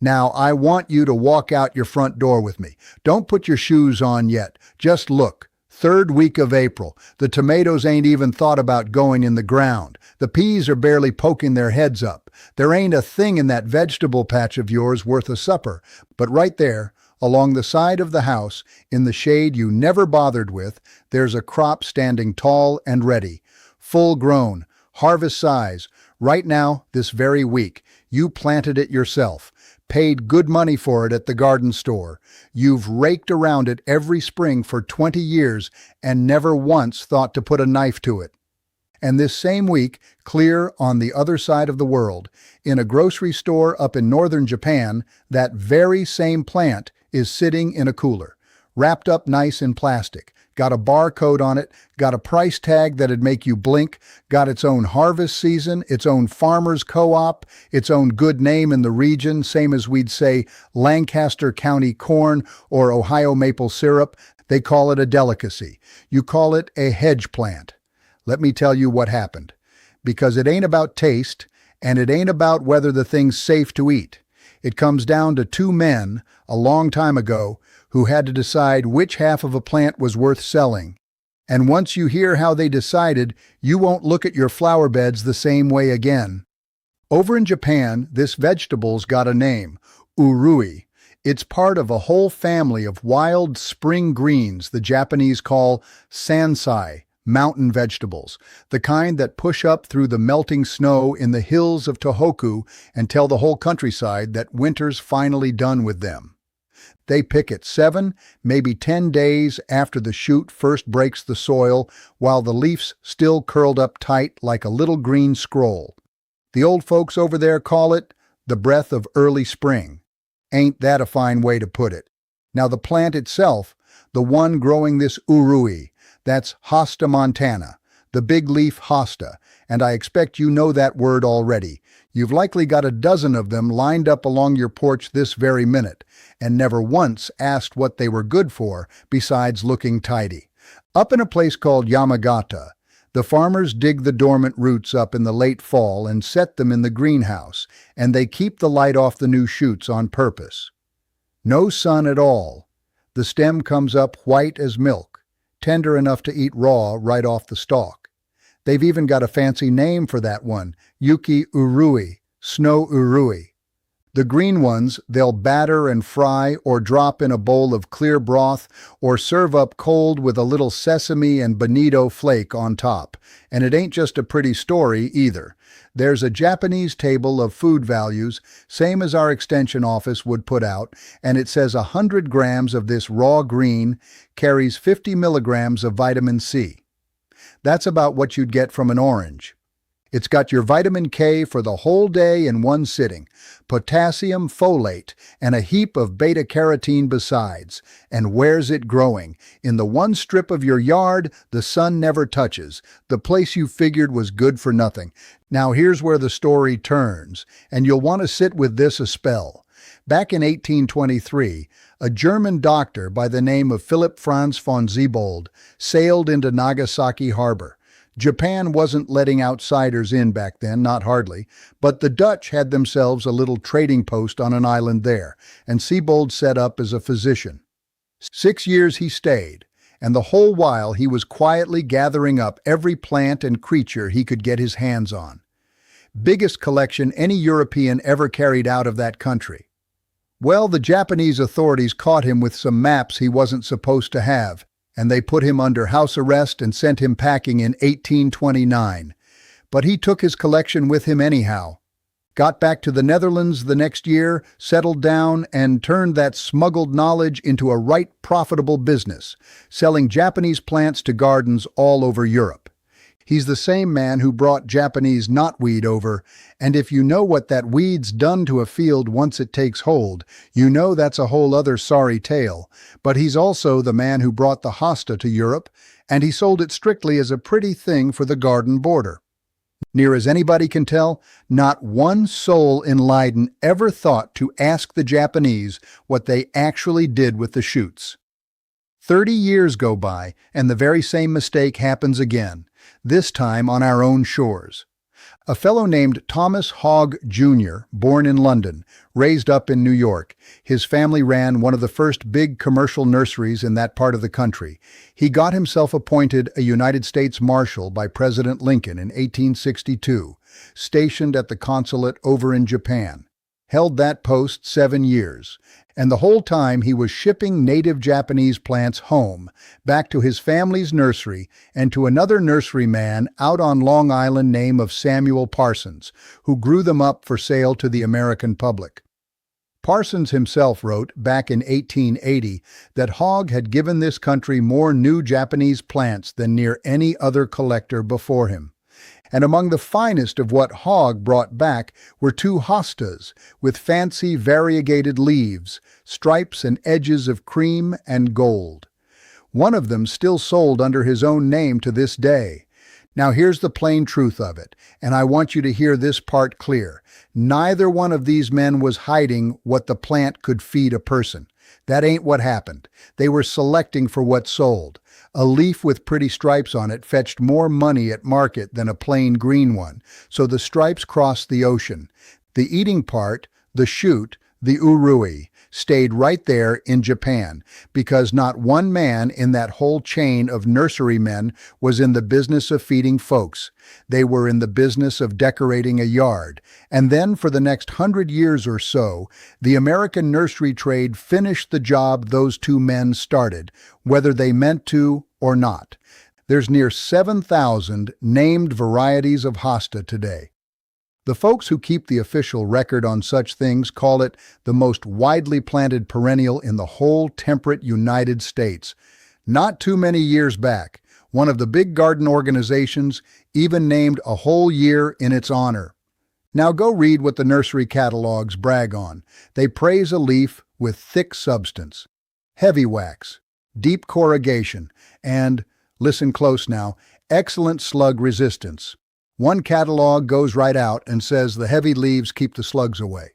Now, I want you to walk out your front door with me. Don't put your shoes on yet. Just look. Third week of April. The tomatoes ain't even thought about going in the ground. The peas are barely poking their heads up. There ain't a thing in that vegetable patch of yours worth a supper. But right there, along the side of the house, in the shade you never bothered with, there's a crop standing tall and ready. Full grown, harvest size. Right now, this very week, you planted it yourself. Paid good money for it at the garden store. You've raked around it every spring for 20 years and never once thought to put a knife to it. And this same week, clear on the other side of the world, in a grocery store up in northern Japan, that very same plant is sitting in a cooler, wrapped up nice in plastic, got a barcode on it, got a price tag that'd make you blink, got its own harvest season, its own farmer's co-op, its own good name in the region, same as we'd say Lancaster County corn or Ohio maple syrup. They call it a delicacy. You call it a hedge plant. Let me tell you what happened. Because it ain't about taste, and it ain't about whether the thing's safe to eat. It comes down to two men, a long time ago, who had to decide which half of a plant was worth selling. And once you hear how they decided, you won't look at your flower beds the same way again. Over in Japan, this vegetable's got a name, urui. It's part of a whole family of wild spring greens the Japanese call sansai, mountain vegetables, the kind that push up through the melting snow in the hills of Tohoku and tell the whole countryside that winter's finally done with them. They pick it 7, maybe 10 days after the shoot first breaks the soil, while the leaf's still curled up tight like a little green scroll. The old folks over there call it the breath of early spring. Ain't that a fine way to put it? Now the plant itself, the one growing this urui, that's Hosta montana, the big leaf hosta, and I expect you know that word already. You've likely got a dozen of them lined up along your porch this very minute, and never once asked what they were good for, besides looking tidy. Up in a place called Yamagata, the farmers dig the dormant roots up in the late fall and set them in the greenhouse, and they keep the light off the new shoots on purpose. No sun at all. The stem comes up white as milk, tender enough to eat raw right off the stalk. They've even got a fancy name for that one, Yuki Urui, snow urui. The green ones they'll batter and fry or drop in a bowl of clear broth or serve up cold with a little sesame and bonito flake on top. And it ain't just a pretty story either. There's a Japanese table of food values, same as our extension office would put out, and it says 100 grams of this raw green carries 50 milligrams of vitamin C. That's about what you'd get from an orange. It's got your vitamin K for the whole day in one sitting, potassium, folate, and a heap of beta-carotene besides. And where's it growing? In the one strip of your yard the sun never touches, the place you figured was good for nothing. Now here's where the story turns, and you'll want to sit with this a spell. Back in 1823, a German doctor by the name of Philipp Franz von Siebold sailed into Nagasaki Harbor. Japan wasn't letting outsiders in back then, not hardly, but the Dutch had themselves a little trading post on an island there, and Siebold set up as a physician. 6 years he stayed, and the whole while he was quietly gathering up every plant and creature he could get his hands on. Biggest collection any European ever carried out of that country. Well, the Japanese authorities caught him with some maps he wasn't supposed to have, and they put him under house arrest and sent him packing in 1829. But he took his collection with him anyhow. Got back to the Netherlands the next year, settled down, and turned that smuggled knowledge into a right profitable business, selling Japanese plants to gardens all over Europe. He's the same man who brought Japanese knotweed over, and if you know what that weed's done to a field once it takes hold, you know that's a whole other sorry tale. But he's also the man who brought the hosta to Europe, and he sold it strictly as a pretty thing for the garden border. Near as anybody can tell, not one soul in Leiden ever thought to ask the Japanese what they actually did with the shoots. 30 years go by, and the very same mistake happens again, this time on our own shores. A fellow named Thomas Hogg Jr., born in London, raised up in New York. His family ran one of the first big commercial nurseries in that part of the country. He got himself appointed a United States Marshal by President Lincoln in 1862, stationed at the consulate over in Japan. Held that post 7 years, and the whole time he was shipping native Japanese plants home, back to his family's nursery and to another nurseryman out on Long Island named of Samuel Parsons, who grew them up for sale to the American public. Parsons himself wrote back in 1880 that Hogg had given this country more new Japanese plants than near any other collector before him. And among the finest of what Hogg brought back were 2 hostas with fancy variegated leaves, stripes and edges of cream and gold. One of them still sold under his own name to this day. Now here's the plain truth of it, and I want you to hear this part clear. Neither one of these men was hiding what the plant could feed a person. That ain't what happened. They were selecting for what sold. A leaf with pretty stripes on it fetched more money at market than a plain green one, so the stripes crossed the ocean. The eating part, the shoot, the urui, stayed right there in Japan, because not one man in that whole chain of nurserymen was in the business of feeding folks. They were in the business of decorating a yard. And then for the next 100 years or so, the American nursery trade finished the job those 2 men started, whether they meant to or not. There's near 7,000 named varieties of hosta today. The folks who keep the official record on such things call it the most widely planted perennial in the whole temperate United States. Not too many years back, one of the big garden organizations even named a whole year in its honor. Now go read what the nursery catalogs brag on. They praise a leaf with thick substance, heavy wax, deep corrugation, and, listen close now, excellent slug resistance. One catalog goes right out and says the heavy leaves keep the slugs away.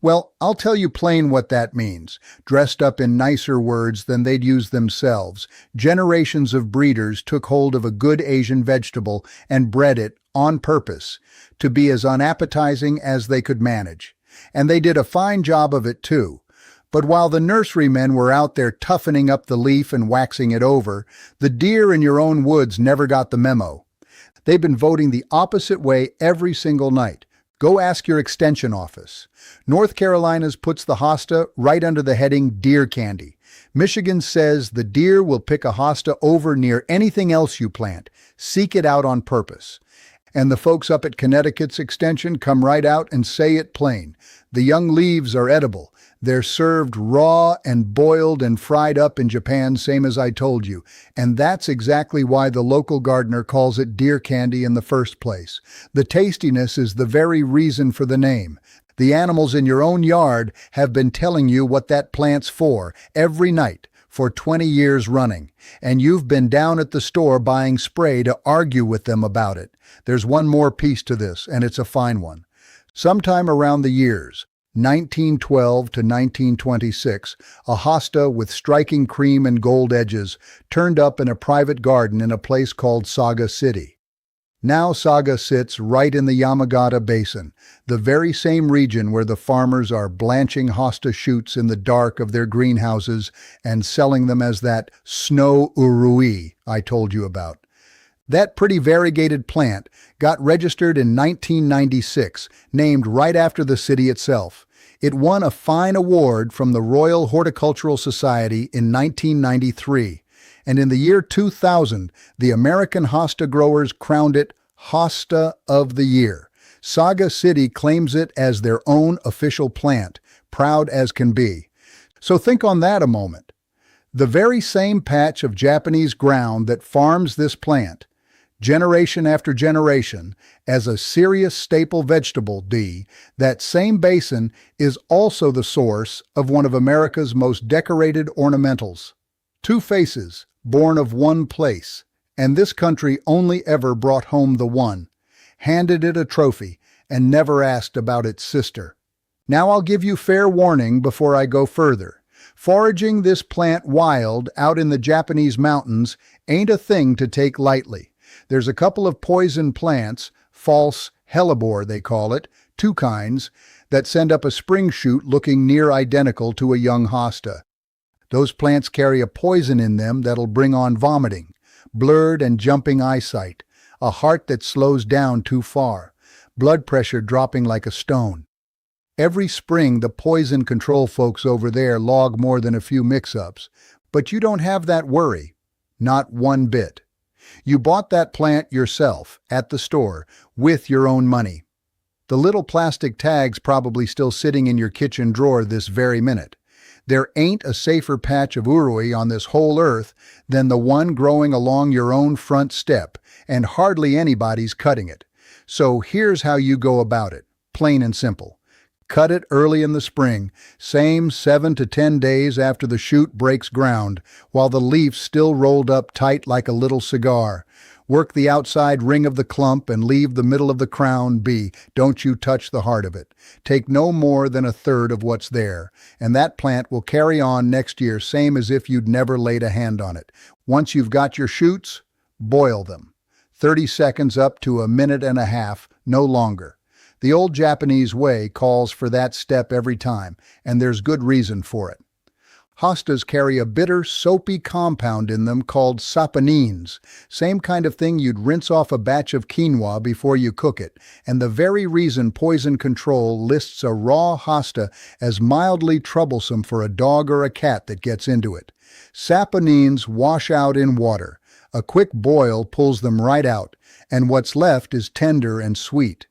Well, I'll tell you plain what that means. Dressed up in nicer words than they'd use themselves, generations of breeders took hold of a good Asian vegetable and bred it on purpose to be as unappetizing as they could manage. And they did a fine job of it too. But while the nurserymen were out there toughening up the leaf and waxing it over, the deer in your own woods never got the memo. They've been voting the opposite way every single night. Go ask your extension office. North Carolina's puts the hosta right under the heading deer candy. Michigan says the deer will pick a hosta over near anything else you plant. Seek it out on purpose. And the folks up at Connecticut's extension come right out and say it plain. The young leaves are edible. They're served raw and boiled and fried up in Japan, same as I told you. And that's exactly why the local gardener calls it deer candy in the first place. The tastiness is the very reason for the name. The animals in your own yard have been telling you what that plant's for every night for 20 years running. And you've been down at the store buying spray to argue with them about it. There's one more piece to this, and it's a fine one. Sometime around the years 1912 to 1926, a hosta with striking cream and gold edges turned up in a private garden in a place called Saga City. Now Saga sits right in the Yamagata Basin, the very same region where the farmers are blanching hosta shoots in the dark of their greenhouses and selling them as that snow urui I told you about. That pretty variegated plant got registered in 1996, named right after the city itself. It won a fine award from the Royal Horticultural Society in 1993, and in the year 2000, the American hosta growers crowned it Hosta of the Year. Saga City claims it as their own official plant, proud as can be. So think on that a moment. The very same patch of Japanese ground that farms this plant, generation after generation, as a serious staple vegetable, that same basin is also the source of one of America's most decorated ornamentals. 2 faces, born of one place, and this country only ever brought home the one, handed it a trophy, and never asked about its sister. Now I'll give you fair warning before I go further. Foraging this plant wild out in the Japanese mountains ain't a thing to take lightly. There's a couple of poison plants, false hellebore they call it, two kinds, that send up a spring shoot looking near identical to a young hosta. Those plants carry a poison in them that'll bring on vomiting, blurred and jumping eyesight, a heart that slows down too far, blood pressure dropping like a stone. Every spring, the poison control folks over there log more than a few mix-ups, but you don't have that worry. Not one bit. You bought that plant yourself, at the store, with your own money. The little plastic tag's probably still sitting in your kitchen drawer this very minute. There ain't a safer patch of urui on this whole earth than the one growing along your own front step, and hardly anybody's cutting it. So here's how you go about it, plain and simple. Cut it early in the spring, same 7 to 10 days after the shoot breaks ground, while the leaf's still rolled up tight like a little cigar. Work the outside ring of the clump and leave the middle of the crown be. Don't you touch the heart of it. Take no more than a third of what's there, and that plant will carry on next year same as if you'd never laid a hand on it. Once you've got your shoots, boil them. 30 seconds up to a minute and a half, no longer. The old Japanese way calls for that step every time, and there's good reason for it. Hostas carry a bitter, soapy compound in them called saponines, same kind of thing you'd rinse off a batch of quinoa before you cook it, and the very reason poison control lists a raw hosta as mildly troublesome for a dog or a cat that gets into it. Saponines wash out in water. A quick boil pulls them right out, and what's left is tender and sweet.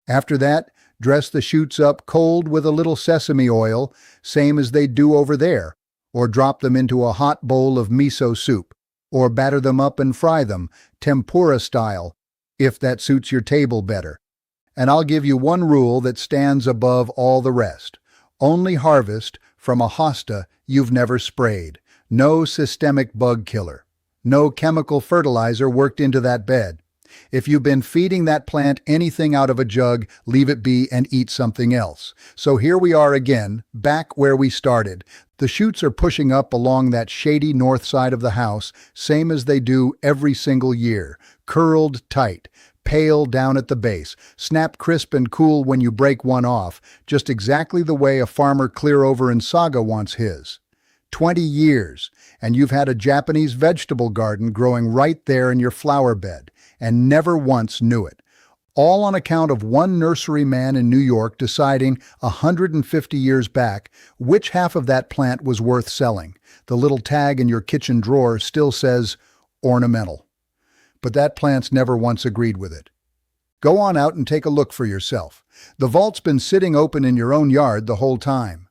After that, dress the shoots up cold with a little sesame oil, same as they do over there, or drop them into a hot bowl of miso soup, or batter them up and fry them, tempura style, if that suits your table better. And I'll give you one rule that stands above all the rest. Only harvest from a hosta you've never sprayed. No systemic bug killer. No chemical fertilizer worked into that bed. If you've been feeding that plant anything out of a jug, leave it be and eat something else. So here we are again, back where we started. The shoots are pushing up along that shady north side of the house, same as they do every single year. Curled tight, pale down at the base, snap crisp and cool when you break one off, just exactly the way a farmer clear over in Saga wants his. 20 years, and you've had a Japanese vegetable garden growing right there in your flower bed, and never once knew it. All on account of one nurseryman in New York deciding 150 years back which half of that plant was worth selling. The little tag in your kitchen drawer still says ornamental. But that plant's never once agreed with it. Go on out and take a look for yourself. The vault's been sitting open in your own yard the whole time.